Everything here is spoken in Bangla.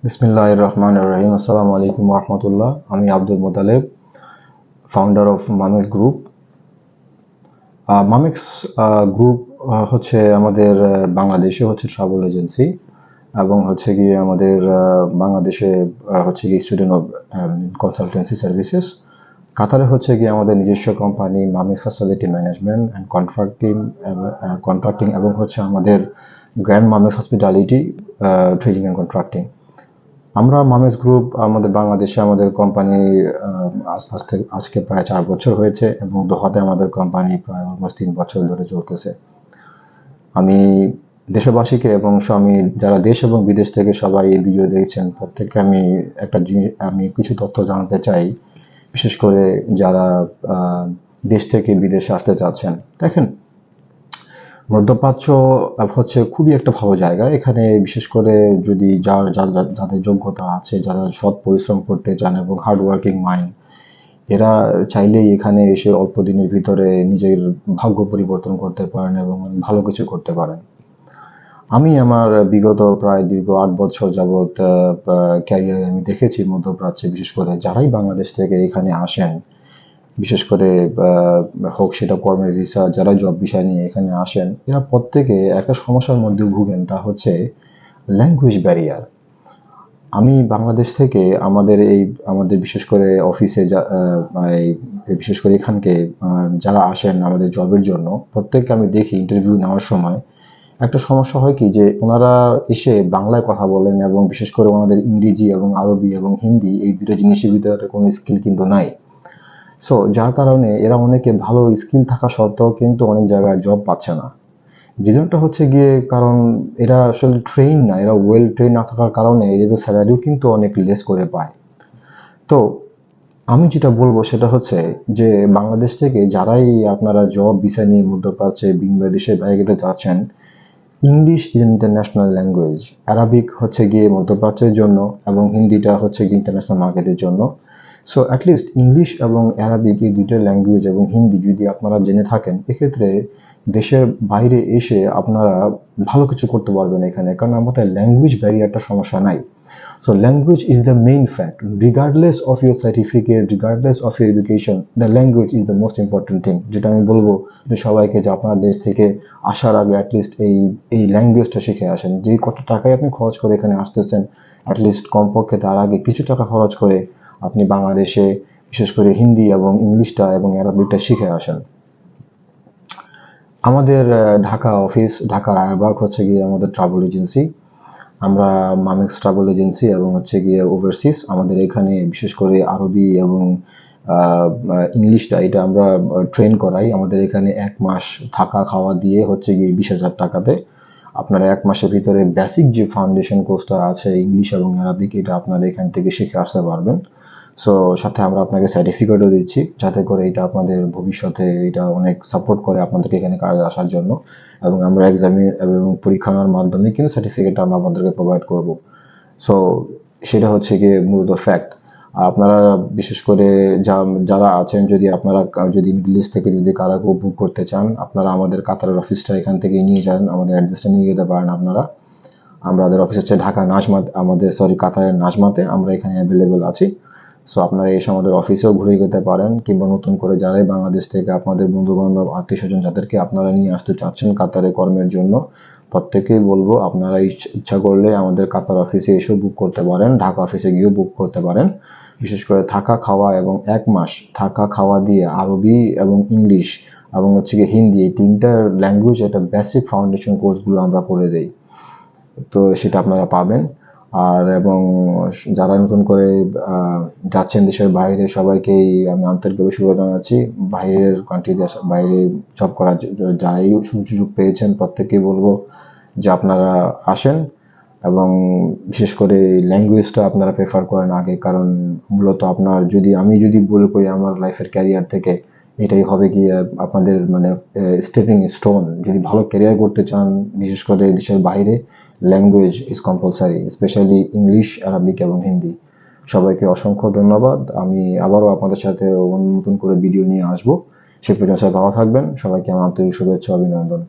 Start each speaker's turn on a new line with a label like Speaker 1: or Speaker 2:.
Speaker 1: বিসমিল্লাহির রহমানির রহিম। আসসালামু আলাইকুম ওয়া রাহমাতুল্লাহ। আমি Abdul Motaleb, founder of Mamix group. Mamix group হচ্ছে আমাদের বাংলাদেশে হচ্ছে ট্রাভেল এজেন্সি, এবং হচ্ছে গিয়ে আমাদের বাংলাদেশে হচ্ছে গিয়ে স্টুডেন্ট অফ কনসালটেন্সি সার্ভিসেস। কাতারে হচ্ছে গিয়ে আমাদের নিজস্ব company Mamix facility management and contracting এবং হচ্ছে আমাদের grand Mamix hospitality trading and contracting. আমরা মামিক্স গ্রুপ আমাদের বাংলাদেশে আমাদের কোম্পানি আজকে প্রায় 4 বছর হয়েছে, এবং দোহাতে আমাদের কোম্পানি প্রায় অলমোস্ট 3 বছর ধরে চলতেছে। আমি দেশবাসীকে এবং আমি যারা দেশ এবং বিদেশ থেকে সবাই এই ভিডিও দেখছেন, প্রত্যেককে আমি কিছু তথ্য জানাতে চাই, বিশেষ করে যারা দেশ থেকে বিদেশে আসতে চাচ্ছেন। দেখেন, মধ্যপ্রাচ্য হচ্ছে খুবই একটা ভালো জায়গা। এখানে বিশেষ করে যদি যাদের যোগ্যতা আছে, যারা সৎ পরিশ্রম করতে চান এবং হার্ড ওয়ার্কিং মাইন্ড, এরা চাইলেই এখানে এসে অল্প দিনের ভিতরে নিজের ভাগ্য পরিবর্তন করতে পারেন এবং ভালো কিছু করতে পারেন। আমি আমার বিগত প্রায় দীর্ঘ 8 বছর যাবৎ ক্যারিয়ারে আমি দেখেছি মধ্যপ্রাচ্যে বিশেষ করে যারাই বাংলাদেশ থেকে এখানে আসেন, বিশেষ করে হোক সেটা কর্মের ভিসা, যারা জব বিষয় নিয়ে এখানে আসেন, এরা প্রত্যেকে একটা সমস্যার মধ্যে ভুগেন, তা হচ্ছে ল্যাঙ্গুয়েজ ব্যারিয়ার। আমি বাংলাদেশ থেকে আমাদের বিশেষ করে অফিসে বিশেষ করে এখানকে যারা আসেন আমাদের জবের জন্য, প্রত্যেককে আমি দেখি ইন্টারভিউ নেওয়ার সময় একটা সমস্যা হয় কি, যে ওনারা এসে বাংলায় কথা বলেন এবং বিশেষ করে ওনাদের ইংরেজি এবং আরবি এবং হিন্দি এই দুটো জিনিসের ভিতরে কোনো স্কিল কিন্তু নাই। সো যার কারণে এরা অনেকে ভালো স্কিল থাকা সত্ত্বেও কিন্তু অনেক জায়গায় জব পাচ্ছে না। রিজনটা হচ্ছে গিয়ে কারণ এরা আসলে ট্রেন না, এরা ওয়েল ট্রেন না থাকার কারণে এদের স্যালারিও কিন্তু অনেক লেস করে পায়। তো আমি যেটা বলবো সেটা হচ্ছে যে বাংলাদেশ থেকে যারাই আপনারা জব ভিসা নিয়ে মধ্যপ্রাচ্যে কিংবা দেশের বাইরে যাচ্ছেন, English is international language. Arabic হচ্ছে গিয়ে মধ্যপ্রাচ্যের জন্য এবং হিন্দিটা হচ্ছে গিয়ে ইন্টারন্যাশনাল মার্কেটের জন্য। সো অ্যাটলিস্ট ইংলিশ এবং অ্যারাবিক এই দুইটা ল্যাঙ্গুয়েজ এবং হিন্দি যদি আপনারা জেনে থাকেন, এক্ষেত্রে দেশের বাইরে এসে আপনারা ভালো কিছু করতে পারবেন এখানে, কারণ আমাদের ল্যাঙ্গুয়েজ ব্যারিয়ারটা সমস্যা নাই। So language is the main fact. Regardless of your certificate, regardless of your education, the language is the most important thing. যেটা আমি বলবো যে সবাইকে, যে আপনার দেশ থেকে আসার আগে অ্যাটলিস্ট এই ল্যাঙ্গুয়েজটা শিখে আসেন। যে কত টাকাই আপনি খরচ করে এখানে আসতেছেন, অ্যাটলিস্ট কমপক্ষে তার আগে কিছু টাকা খরচ করে আপনি বাংলাদেশে বিশেষ করে হিন্দি এবং ইংলিশটা এবং অ্যারাবিকটা শিখে আসেন। আমাদের ঢাকা রায়বাগ হচ্ছে গিয়ে আমাদের ট্রাভেল এজেন্সি। আমরা মামিক্স ট্রাভেল এজেন্সি এবং হচ্ছে গিয়ে ওভারসিজ। আমাদের এখানে বিশেষ করে আরবি এবং ইংলিশটা এটা আমরা ট্রেন করাই। আমাদের এখানে 1 মাস থাকা খাওয়া দিয়ে হচ্ছে গিয়ে 20,000 টাকাতে আপনারা 1 মাসের ভিতরে বেসিক যে ফাউন্ডেশন কোর্সটা আছে ইংলিশ এবং আরবিক, এটা আপনারা এখান থেকে শিখে আসতে পারবেন। সো সাথে আমরা আপনাকে সার্টিফিকেটও দিচ্ছি, যাতে করে এটা আপনাদের ভবিষ্যতে এটা অনেক সাপোর্ট করে আপনাদেরকে এখানে কাজে আসার জন্য। এবং আমরা এক্সামে এবং পরীক্ষার মাধ্যমে কিন্তু সার্টিফিকেটটা আমরা আপনাদেরকে প্রোভাইড করব। সো সেটা হচ্ছে গিয়ে মূলত ফ্যাক্ট। আপনারা বিশেষ করে যারা আছেন, যদি মিডল ইস্ট থেকে যদি কারা বুক করতে চান, আপনারা আমাদের কাতারের অফিসটা এখান থেকে নিয়ে যান, আমাদের অ্যাড্রেসটা নিয়ে যেতে পারেন আপনারা। আমাদের অফিস হচ্ছে ঢাকা কাতারের নাজমাতে। আমরা এখানে অ্যাভেলেবেল আছি। সো আপনারা এসে আমাদের অফিসেও ঘুরে যেতে পারেন, কিংবা নতুন করে যারাই বাংলাদেশ থেকে আপনাদের বন্ধু বান্ধব আত্মীয় স্বজন যাদেরকে আপনারা নিয়ে আসতে চাচ্ছেন কাতারে কর্মের জন্য, প্রত্যেকেই বলবো আপনারা ইচ্ছা করলে আমাদের কাতার অফিসে এসেও বুক করতে পারেন, ঢাকা অফিসে গিয়েও বুক করতে পারেন। বিশেষ করে থাকা খাওয়া এবং 1 মাস থাকা খাওয়া দিয়ে আরবি এবং ইংলিশ এবং হচ্ছে গিয়ে হিন্দি, এই 3টা ল্যাঙ্গুয়েজ একটা বেসিক ফাউন্ডেশন কোর্সগুলো আমরা করে দেই। তো সেটা আপনারা পাবেন। আর এবং যারা নতুন করে যাচ্ছেন দেশের বাইরে, সবাইকেই আমি আন্তরিকভাবে শুভেচ্ছা জানাচ্ছি। বাইরের কান্ট্রিতে বাইরে জব করার যারাই সুযোগ পেয়েছেন, প্রত্যেককেই বলবো যে আপনারা আসেন এবং বিশেষ করে ল্যাঙ্গুয়েজটা আপনারা প্রেফার করেন আগে, কারণ মূলত আমি যদি বলে করি আমার লাইফের ক্যারিয়ার থেকে, এটাই হবে কি আপনাদের মানে স্টেপিং স্টোন। যদি ভালো ক্যারিয়ার করতে চান বিশেষ করে দেশের বাইরে, language is compulsory, specially English, Arabic এবং হিন্দি। সবাইকে অসংখ্য ধন্যবাদ। আমি আবারও আপনাদের সাথে নতুন করে ভিডিও নিয়ে আসবো। সে পর্যন্ত ভালো থাকবেন। সবাইকে আমার আন্তরিক শুভেচ্ছা, অভিনন্দন।